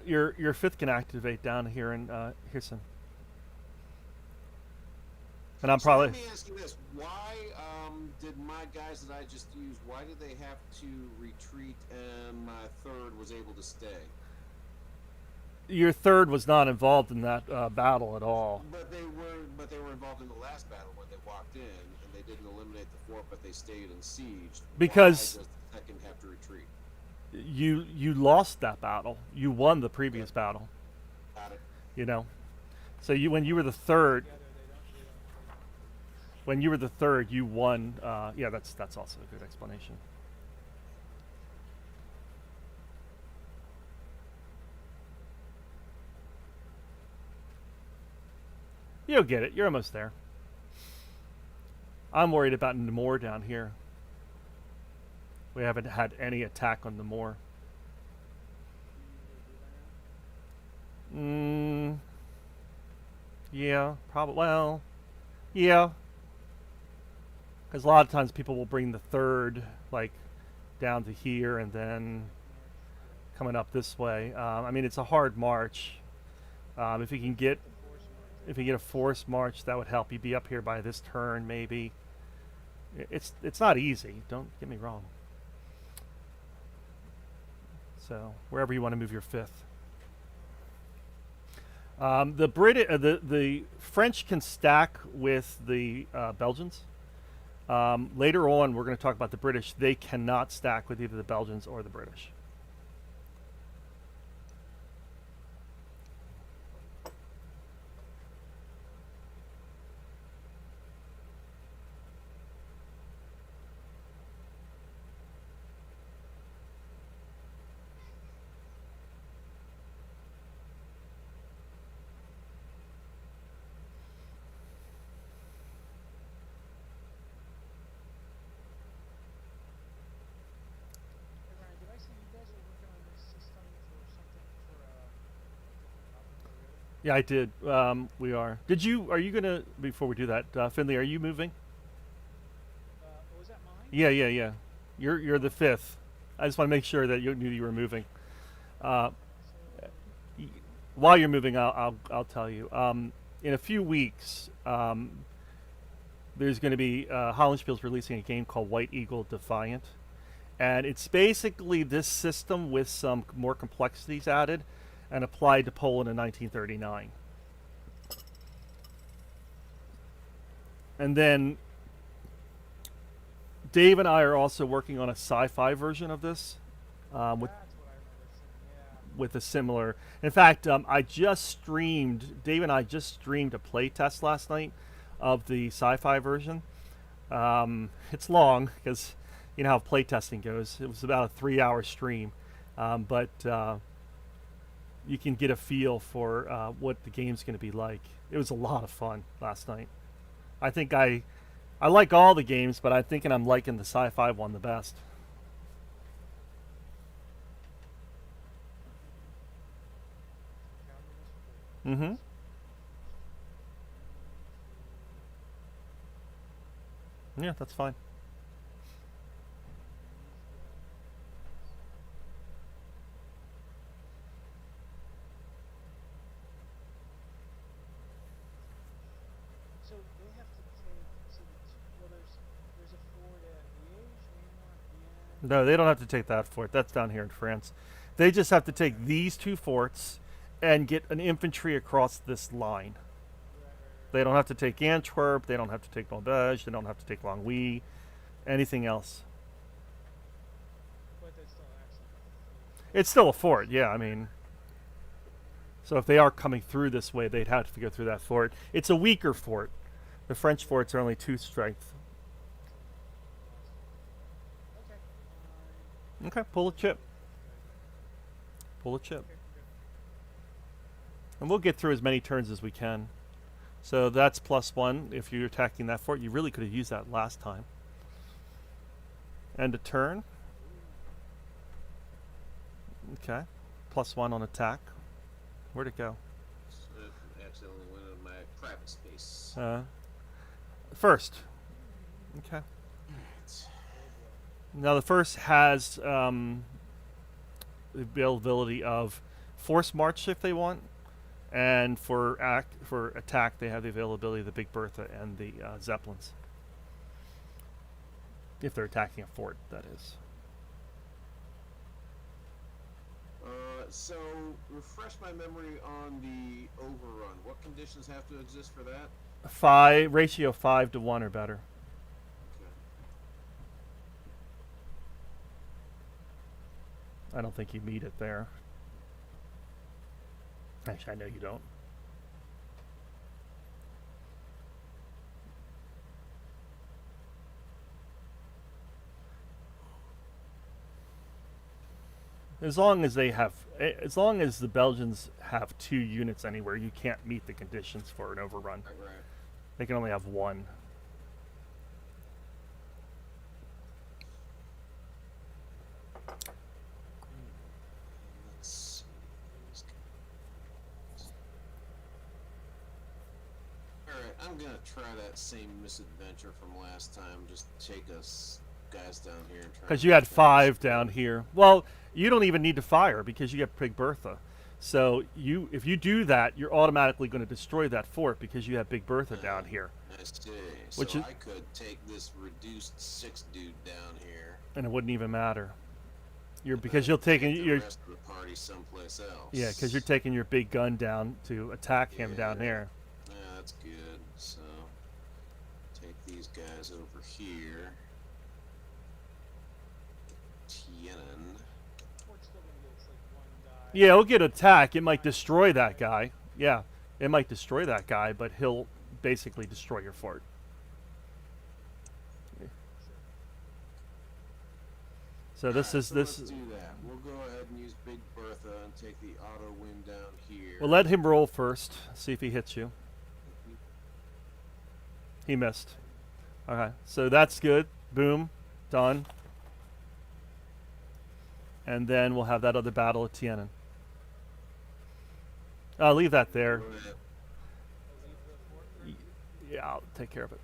Your 5th can activate down here in Hirson. And I'm So probably... let me ask you this: why did my guys that I just used? Why did they have to retreat, and my 3rd was able to stay? Your 3rd was not involved in that battle at all. But that they were involved in the last battle when they walked in and they didn't eliminate the fort, but they stayed and sieged. Because why does the second have to retreat? you lost that battle. You won the previous battle. Got it. You know, so when you were the third, Together, they don't. when you were the third, you won. Yeah, that's also a good explanation. You'll get it. You're almost there. I'm worried about Namor down here. We haven't had any attack on Namor. Yeah, probably. Well, yeah. Because a lot of times people will bring the third, like, down to here and then coming up this way. I mean, it's a hard march. If you can get a forced march, that would help. You'd be up here by this turn, maybe. It's not easy. Don't get me wrong. So wherever you want to move your fifth. The French can stack with the Belgians. Later on, we're going to talk about the British. They cannot stack with either the Belgians or the British. Hey, Ryan, did I see you guys were working on this system for something for Yeah, I did. We are. Did you? Are you gonna? Before we do that, Finley, are you moving? was that mine? Yeah. You're the fifth. I just want to make sure that you knew you were moving. Uh, So, while you're moving, I'll tell you. In a few weeks, there's going to be Hollandspiel's releasing a game called White Eagle Defiant, and it's basically this system with some more complexities added and applied to Poland in 1939. And then Dave and I are also working on a sci-fi version of this with that's what I remember seeing. Yeah. with a similar. In fact, I just streamed. Dave and I just streamed a play test last night of the sci-fi version. It's long because you know how play testing goes. It was about a 3-hour stream, but you can get a feel for what the game's going to be like. It was a lot of fun last night. I think I like all the games, but I'm thinking I'm liking the sci-fi one the best. Mm-hmm. Yeah, that's fine. So they have to take. So well, there's a fort at Liège, Namur, No, they don't have to take that fort. That's down here in France. They just have to take these two forts and get an infantry across this line. They don't have to take Antwerp. They don't have to take Maubeuge. They don't have to take Longwy. Anything else. but that's still actually. It's still a fort, yeah. I mean, so if they are coming through this way, they'd have to go through that fort. It's a weaker fort. The French forts are only 2 strength. Okay. Okay, pull a chip. Pull a chip. Okay, good. And we'll get through as many turns as we can. So that's +1 if you're attacking that fort. You really could have used that last time. And a turn. Okay. +1 on attack. Where'd it go? I accidentally went in my private space. First. Okay. Now the first has the availability of force march if they want, and for attack they have the availability of the Big Bertha and the Zeppelins. If they're attacking a fort, that is. So refresh my memory on the overrun. What conditions have to exist for that? Ratio 5 to 1 or better. Okay. I don't think you meet it there. Actually, I know you don't. As long as the Belgians have 2 units anywhere, you can't meet the conditions for an overrun. Right. They can only have 1. Let's see. These guys. Alright, I'm gonna try that same misadventure from last time. Just take us guys down here and try. Because and you had defend 5 this. down here. Well, you don't even need to fire because you get Big Bertha. So if you do that, you're automatically going to destroy that fort because you have Big Bertha down here, I see. Which So is- I could take this reduced 6 dude down here. and it wouldn't even matter. and Because then you're taking take the your rest of the party someplace else. yeah, because you're taking your big gun down to attack him down Yeah. there. Yeah, that's good. So take these guys over here. Tienen. Fort's still gonna get like one die. Yeah, he'll get attack. It might destroy that guy. Yeah, it might destroy that guy, but he'll basically destroy your fort. So this Alright, is so this. Let's do that. We'll go ahead and use Big Bertha and take the auto win down here. We'll let him roll first. See if he hits you. He missed. Okay, so that's good. Boom, done. And then we'll have that other battle at Tienen. Leave that there. Go ahead. Yeah, I'll take care of it.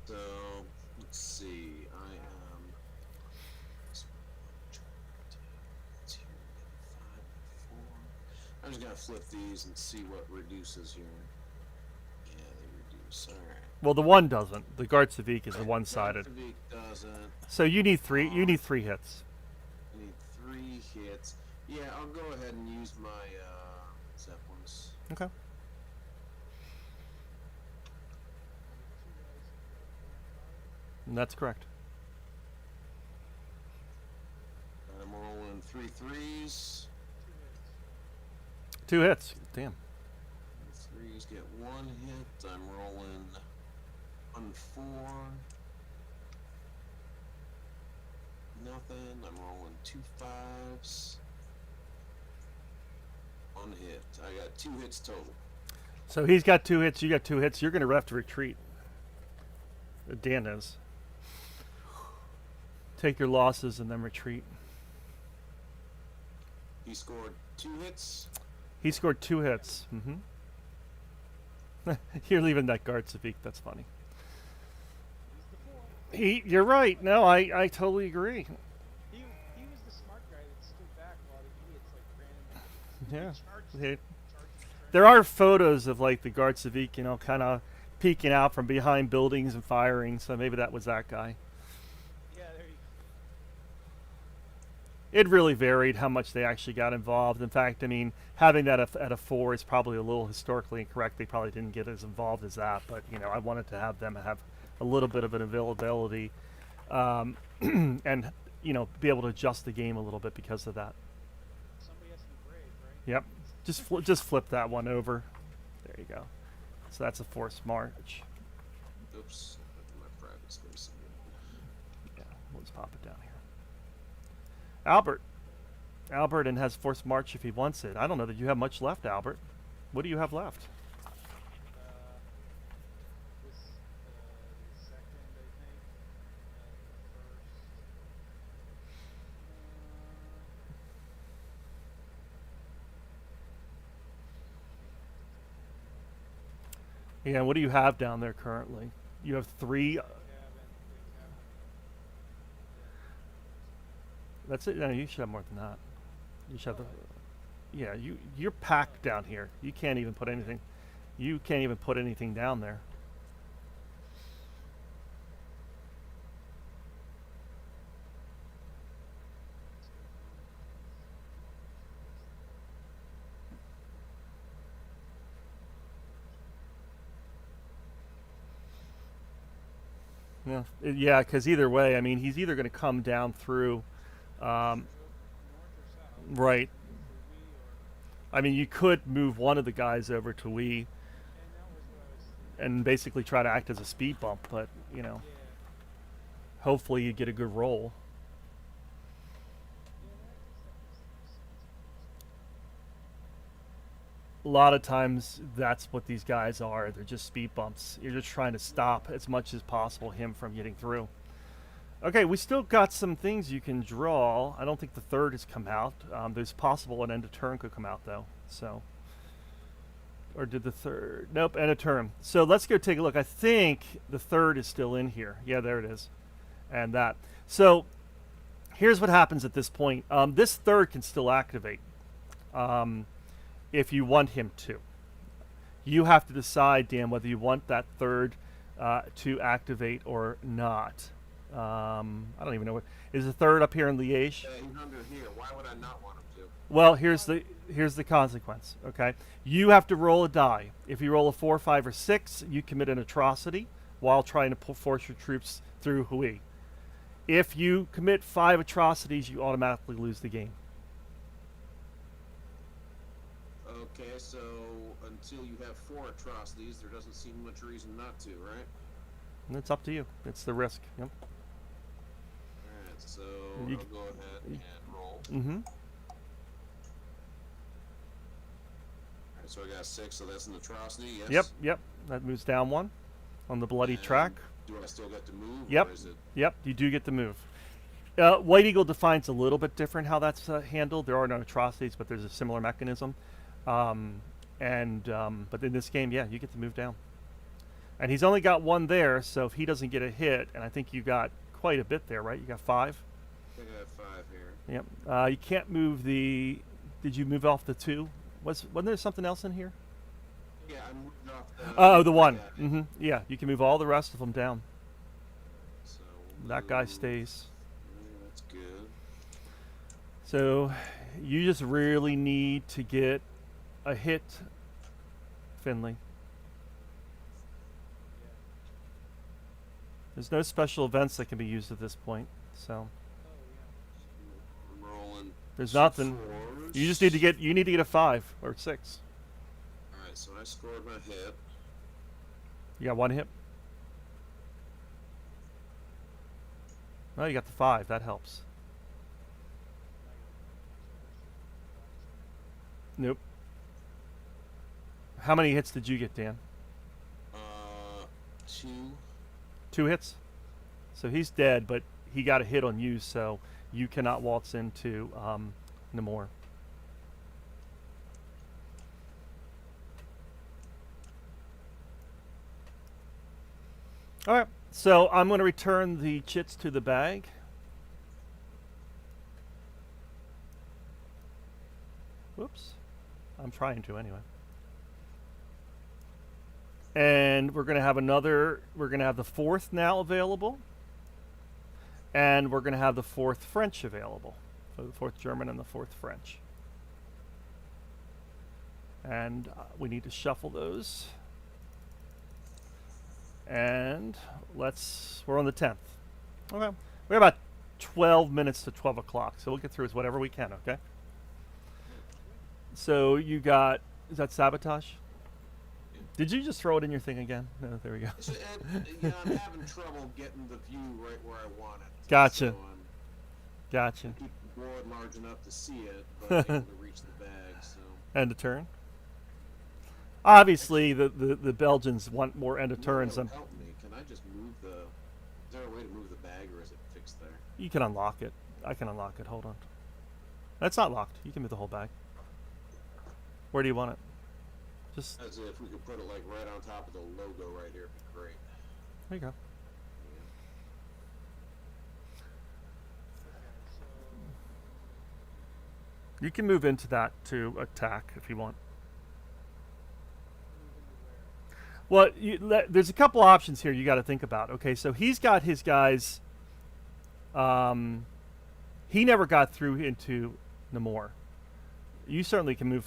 So let's see. I am. I'm just gonna flip these and see what reduces here. Yeah, they reduce. All right. Well, the 1 doesn't. The Guard Civique is the one-sided. Civic doesn't. So you need 3. You need 3 hits. I need 3 hits. Yeah, I'll go ahead and use my Zeppelins. Okay. And that's correct. And I'm rolling 3 threes. 2 hits. Damn. The threes get 1 hit. I'm rolling 1 4. Nothing. I'm rolling 2 5s. 1 hit. I got 2 hits total. So he's got 2 hits. You got 2 hits. You're going to have to retreat. Dan is. Take your losses and then retreat. He scored 2 hits. He scored 2 hits. You're leaving that Guard Civique. That's funny. You're right. No, I totally agree. He was the smart guy that stood back while the idiots like ran in. Yeah. Charged There are photos of like the Guard Civique, kind of peeking out from behind buildings and firing. So maybe that was that guy. Yeah, there you It really varied how much they actually got involved. In fact, I mean, having that at a 4 is probably a little historically incorrect. They probably didn't get as involved as that, but I wanted to have them have a little bit of an availability, and be able to adjust the game a little bit because of that. Somebody has to be brave, right? Yep, just flip that one over. There you go. So that's a forced march. Oops. My private space again. Yeah, we'll just pop it down here. Albert, and has forced march if he wants it. I don't know that you have much left, Albert. What do you have left? This the second, I think. Yeah, what do you have down there currently? You have 3. The first. That's it. No, you should have more than that. You should have the. Yeah, you're packed down here. You can't even put anything. You can't even put anything down there. Yeah, because either way, I mean, he's either going to come down through, um, North or south, right. through we I mean, you could move one of the guys over to we and that was what I was thinking. and basically try to act as a speed bump, but Yeah. hopefully you get a good roll. Yeah, I guess that makes sense. A lot of times, that's what these guys are. They're just speed bumps. You're just trying to stop as much as possible him from getting through. Okay, we still got some things you can draw. I don't think the third has come out. There's possible an end of turn could come out though. So, or did the third? Nope, end of turn. So let's go take a look. I think the third is still in here. Yeah, there it is, and that. So here's what happens at this point. This third can still activate if you want him to. You have to decide, Dan, whether you want that third to activate or not. I don't even know what is the third up here in Liège. Yeah, he's under here. Why would I not want him to? Well, here's the consequence. Okay, you have to roll a die. If you roll a 4, 5, or 6, you commit an atrocity while trying to force your troops through Hui. If you commit 5 atrocities, you automatically lose the game. Okay, so until you have 4 atrocities, there doesn't seem much reason not to, right? And it's up to you. It's the risk. Yep. Alright, so You- I'll go ahead and roll. Mm-hmm. Alright, so I got 6, so that's an atrocity, yes? Yep. Yep. That moves down 1 on the bloody And track. Do I still get to move? Yep. Or is it... Yep, you do get the move. White Eagle defines a little bit different how that's handled. There are no atrocities, but there's a similar mechanism. But in this game, yeah, you get to move down. And he's only got 1 there, so if he doesn't get a hit, and I think you got quite a bit there, right? You got 5. I think I have 5 here. Yep. You can't move the. Did you move off the 2? Wasn't there something else in here? Yeah, I moved off the... Oh, the 1. Yeah, Mm-hmm. Yeah, you can move all the rest of them down. so we'll That guy move- stays. Yeah, that's good. So you just really need to get a hit, Finley. There's no special events that can be used at this point, so I'm rolling there's 2 nothing. 4s. You just need to get a 5 or 6. Alright, so I scored my hit. You got 1 hit. Oh, you got the 5. That helps. Nope. How many hits did you get, Dan? 2. 2 hits. So he's dead, but he got a hit on you, so you cannot waltz into Namor. All right, so I'm going to return the chits to the bag. Whoops. I'm trying to anyway. And we're going to have we're going to have the 4th now available. And we're going to have the 4th French available. So the 4th German and the 4th French. And we need to shuffle those. And we're on the 10th. Okay. We're about 12 minutes to 12 o'clock. So we'll get through as whatever we can, okay? So you got, is that sabotage? Did you just throw it in your thing again? No, there we go. Yeah, I'm having trouble getting the view right where I want it. Gotcha. So I'm Gotcha. keep the board large enough to see it, but able to reach the bag, so... End of turn. Obviously, the Belgians want more end of turns. That would help me. Can I just move the... Is there a way to move the bag, or is it fixed there? You can unlock it. I can unlock it. Hold on. That's not locked. You can move the whole bag. Where do you want it? Just As if we could put it, like, right on top of the logo right here, it'd be great. there you go. Yeah. You can move into that to attack if you want. Well, there's a couple options here you got to think about. Okay, so he's got his guys. He never got through into Namor. You certainly can move.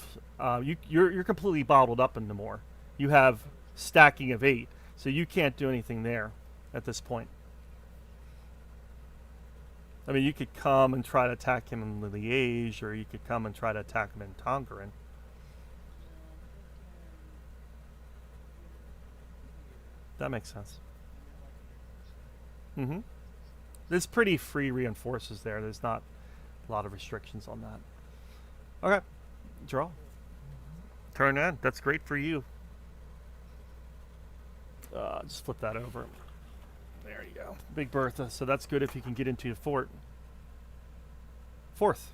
You're completely bottled up in Namor. You have stacking of 8, so you can't do anything there at this point. I mean, you could come and try to attack him in Liège, or you could come and try to attack him in Tongeren. I'm thinking here, That makes sense. and then like Mm-hmm. There's pretty free reinforces there. There's not a lot of restrictions on that. Okay, draw. Turn in. That's great for you. Just flip that over. There you go. Big Bertha. So that's good if you can get into the fort. Fourth.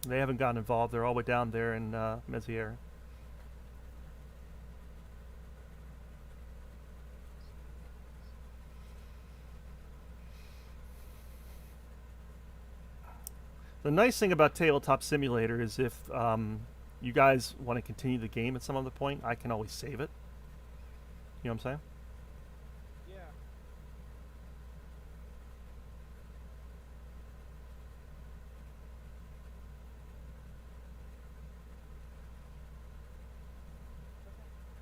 They haven't gotten involved. They're all the way down there in Mézières. The nice thing about Tabletop Simulator is if you guys want to continue the game at some other point, I can always save it. You know what I'm saying? yeah.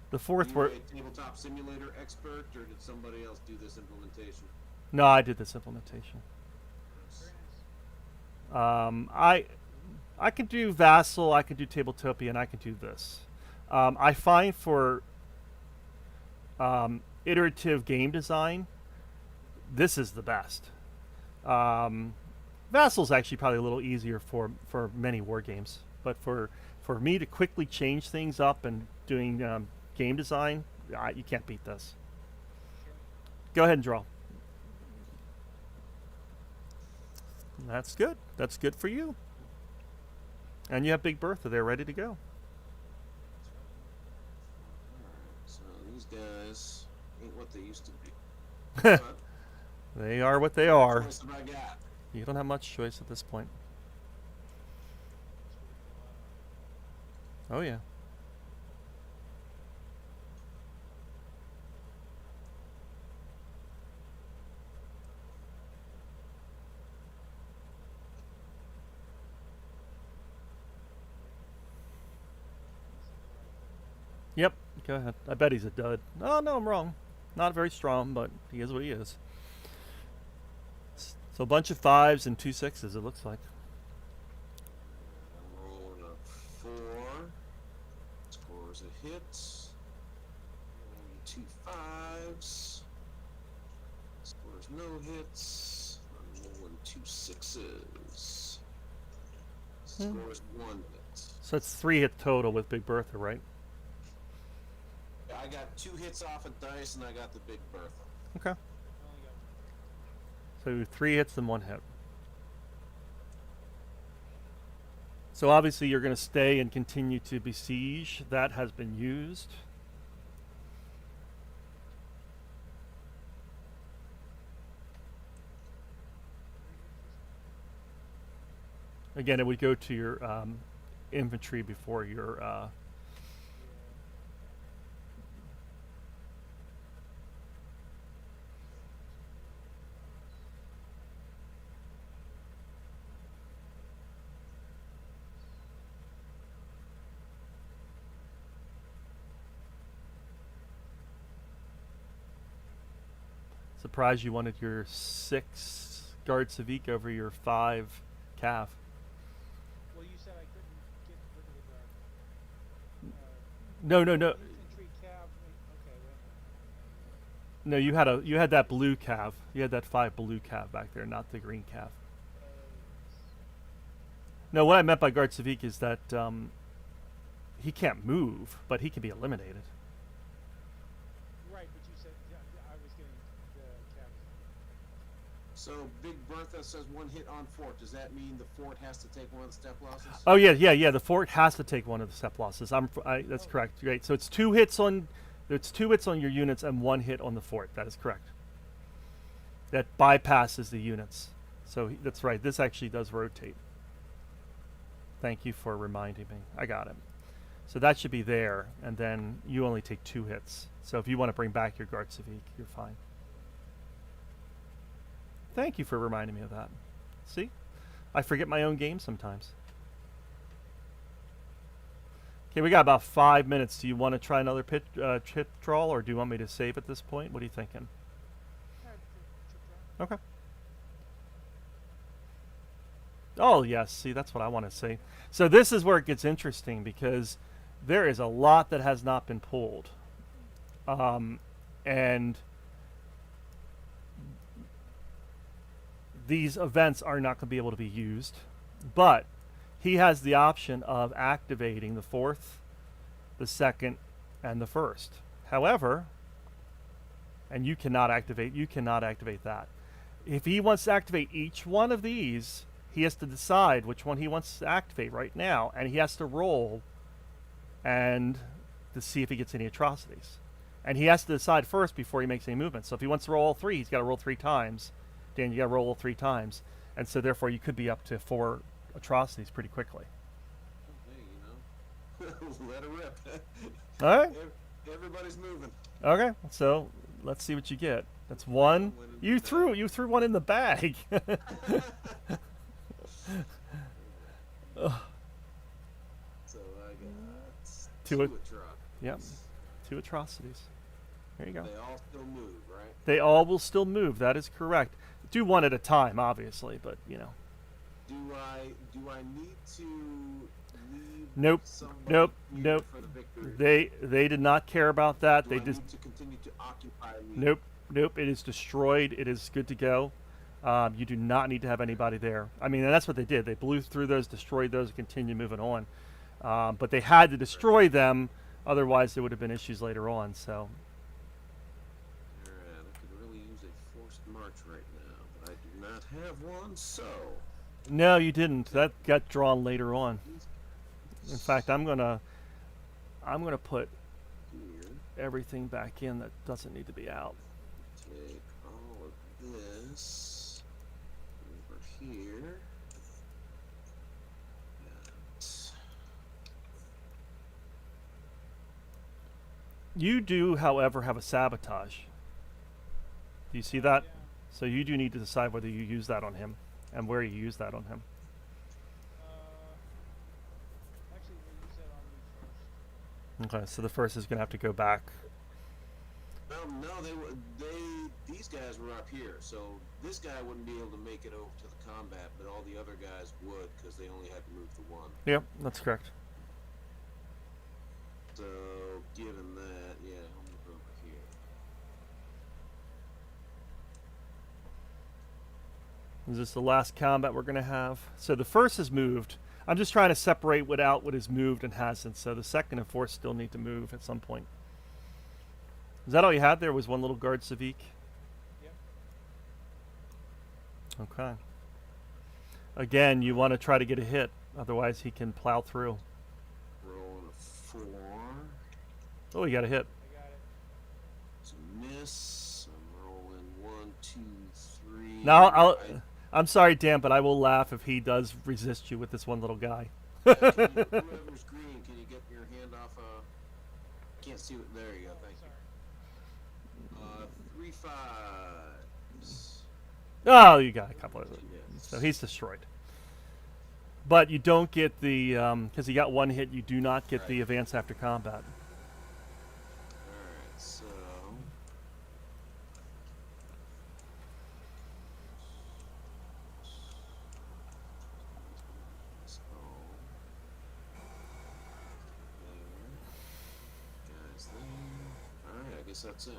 The fourth Were were you a tabletop simulator expert, or did somebody else do this implementation? no, I did this implementation. Very I can do Vassal, I can do Tabletopia, and I can do this. I find for iterative game design, this is the best. Vassal's actually probably a little easier for many war games, but for me to quickly change things up and doing game design, you can't beat this. Go ahead and draw. That's good. That's good for you. And you have Big Bertha there ready to go. Alright, so these guys ain't what they used to be. But They are what they what are. choice have I got? You don't have much choice at this point. Oh yeah. Yep. Go ahead. I bet he's a dud. Oh no, I'm wrong. Not very strong, but he is what he is. So a bunch of 5s and 2 6s. It looks like. I'm rolling a 4. Scores a hit. Rolling 2 5s. Scores no hits. I'm rolling 2 6s. Scores 1 hit. So it's 3 hit total with Big Bertha, right? I got 2 hits off a dice, and I got the Big Bertha. Okay. I only got one. So 3 hits and 1 hit. So obviously you're going to stay and continue to besiege. That has been used. Again, it would go to your infantry before your. Surprised you wanted your 6 Guard Civique over your 5 Cav. Well, you said I couldn't get rid of the guard. No, no. Infantry cav. Okay, wait a minute. No, you had that blue Cav. You had that 5 blue Cav back there, not the green Cav. No, what I meant by Guard Civique is that he can't move, but he can be eliminated. Right, but you said I was getting the cav. So Big Bertha says 1 hit on fort. Does that mean the fort has to take one of the step losses? Oh yeah. The fort has to take one of the step losses. That's correct. Great. So it's 2 hits on your units and 1 hit on the fort. That is correct. That bypasses the units. So that's right. This actually does rotate. Thank you for reminding me. I got it. So that should be there, and then you only take 2 hits. So if you want to bring back your Guard Civique, you're fine. Thank you for reminding me of that. See? I forget my own game sometimes. Okay, we got about 5 minutes. Do you want to try another pit draw, or do you want me to save at this point? What are you thinking? Alright, trip draw. Okay. Oh, yes. See, that's what I want to see. So this is where it gets interesting because there is a lot that has not been pulled. And these events are not going to be able to be used. But he has the option of activating the fourth, the second, and the first. However, and you cannot activate that. If he wants to activate each one of these, he has to decide which one he wants to activate right now, and he has to roll and to see if he gets any atrocities. And he has to decide first before he makes any movements. So if he wants to roll all three, he's got to roll 3 times. Dan, you got to roll all 3 times. And so therefore you could be up to 4 atrocities pretty quickly. Hey, you know, let it rip. All right. Everybody's moving. Okay. So let's see what you get. That's 1. You threw one in the bag. So I got 2 2 atrocities. Yep. 2 atrocities. There you go. They all still move, right? They all will still move. That is correct. Do one at a time, obviously, but you know. Do I need to leave Nope. somebody Nope. here Nope. for the victory? They did not care about that. Do They I just need to continue to occupy me? nope. Nope. It is destroyed. It is good to go. You do not need to have anybody there. I mean, and that's what they did. They blew through those, destroyed those, and continued moving on. But they had to destroy them, otherwise there would have been issues later on. So Alright, I could really use a forced march right now, but I do not have one, so no, you didn't. That got drawn later on. In fact, I'm gonna put here, everything back in that doesn't need to be out. take all of this over here. You do, however, have a sabotage. Do you see that? Yeah. So you do need to decide whether you use that on him and where you use that on him. Actually, we'll use that on me first. Okay, so the first is going to have to go back. No, these guys were up here, so this guy wouldn't be able to make it over to the combat, but all the other guys would because they only had to move the one. Yep, that's correct. So, given that, yeah, I'll move over here. Is this the last combat we're going to have? So the first is moved. I'm just trying to separate what is moved and hasn't. So the second and fourth still need to move at some point. Is that all you had? There was one little guard civique. Yep. Okay. Again, you want to try to get a hit, otherwise he can plow through. Rolling a 4. Oh, you got a hit. I got it. It's a miss. I'm rolling 1, 2, 3. Now I'm sorry, Dan, but I will laugh if he does resist you with this one little guy. Whoever's green, can you get your hand off? Can't see it. There you go. Thank you. 3 5s. Oh, you got a couple of them. Yes. So he's destroyed. But you don't get the, because he got 1 hit, you do not get the advance after combat. Alright, so. Guys there. Alright, I guess that's it.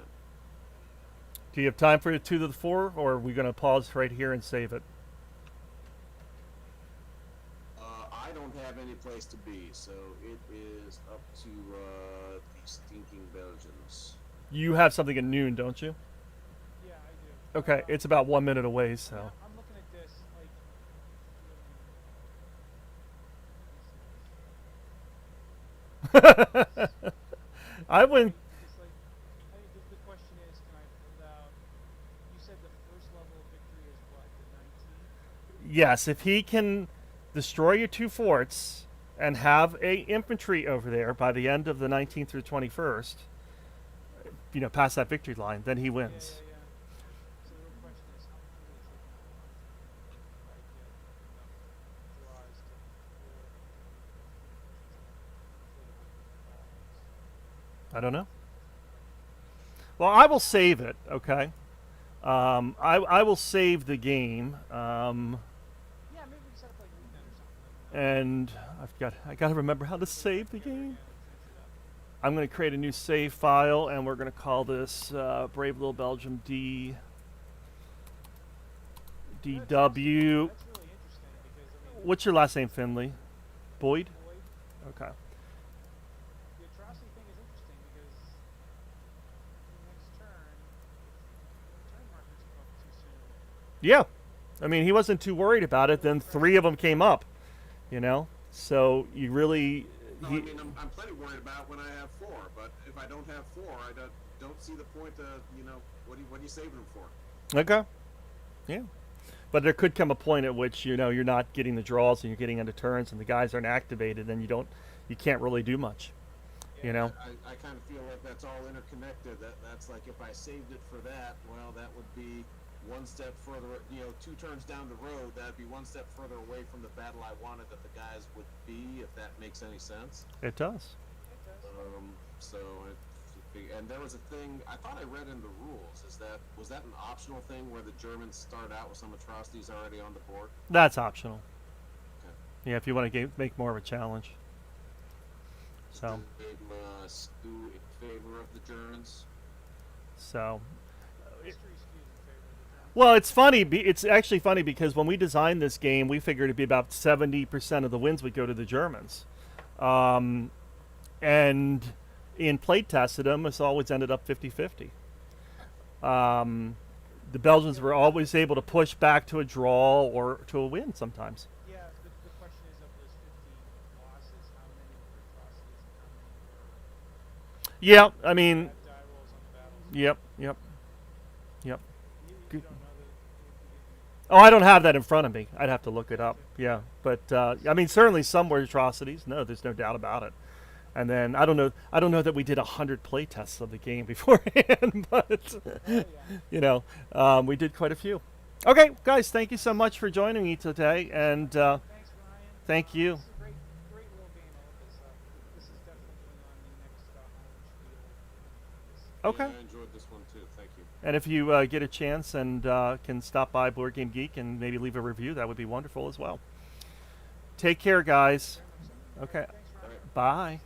Do you have time for 2 to the 4, or are we going to pause right here and save it? I don't have any place to be, so it is up to the stinking Belgians. You have something at noon, don't you? Yeah, I do. Okay, it's about 1 minute away, so. Yeah, I'm looking at this. I wouldn't. It's like, I think the question is, can I pull out? You said the first level of victory is what, the 19? Yes, if he can destroy your 2 forts and have a infantry over there by the end of the 19th through 21st, you know, past that victory line, then he wins. Yeah. So the real question is, how many is it if I get enough draws to I don't know. Well, I will save it, okay? I will save the game. Yeah, maybe we can set up like And I got to remember how to save the game. I'm going to create a new save file, and we're going to call this Brave Little Belgium DW. That's really interesting because I mean, What's your last name, Finley? Boyd? Boyd, Okay. the atrocity thing is interesting because the next turn, if the turn markers come up too soon. Yeah. I mean, he wasn't too worried about it. Then 3 of them came up, you know? So you really... No, I mean, I'm plenty worried about when I have 4, but if I don't have 4, I don't see the point of, what are you saving them for? Okay. Yeah. But there could come a point at which, you're not getting the draws and you're getting into turns and the guys aren't activated and you can't really do much. I kind of feel like that's all interconnected. That's like if I saved it for that, well, that would be one step further, 2 turns down the road, that'd be one step further away from the battle I wanted that the guys would be, if that makes any sense. It does. And there was a thing I thought I read in the rules. Was that an optional thing where the Germans start out with some atrocities already on the board? That's optional. Okay. Yeah, if you want to make more of a challenge. So. Skew in favor of the Germans. So. History skews in favor of the Germans. Well, it's funny. It's actually funny because when we designed this game, we figured it'd be about 70% of the wins would go to the Germans, and in play tested them, it's always ended up 50-50. The Belgians were always able to push back to a draw or to a win sometimes. Yeah, the question is of those 50 losses, how many were atrocities and how many were Yeah, I mean, bad die rolls on the battles? yep. You Good. don't know Oh, I don't have that in front of me. I'd have to look it up. Yeah, but I mean, certainly some were atrocities. No, there's no doubt about it. And then I don't know that we did 100 play tests of the game beforehand, but we did quite a few. Okay, guys, thank you so much for joining me today, and Thanks, Ryan. thank you. This is a great little game. I hope this is definitely on the next home Okay. Yeah, I enjoyed this one too. Thank you. And if you get a chance and can stop by Board Game Geek and maybe leave a review, that would be wonderful as well. Take care, guys. spiel. Okay. Thanks, Ryan. Bye.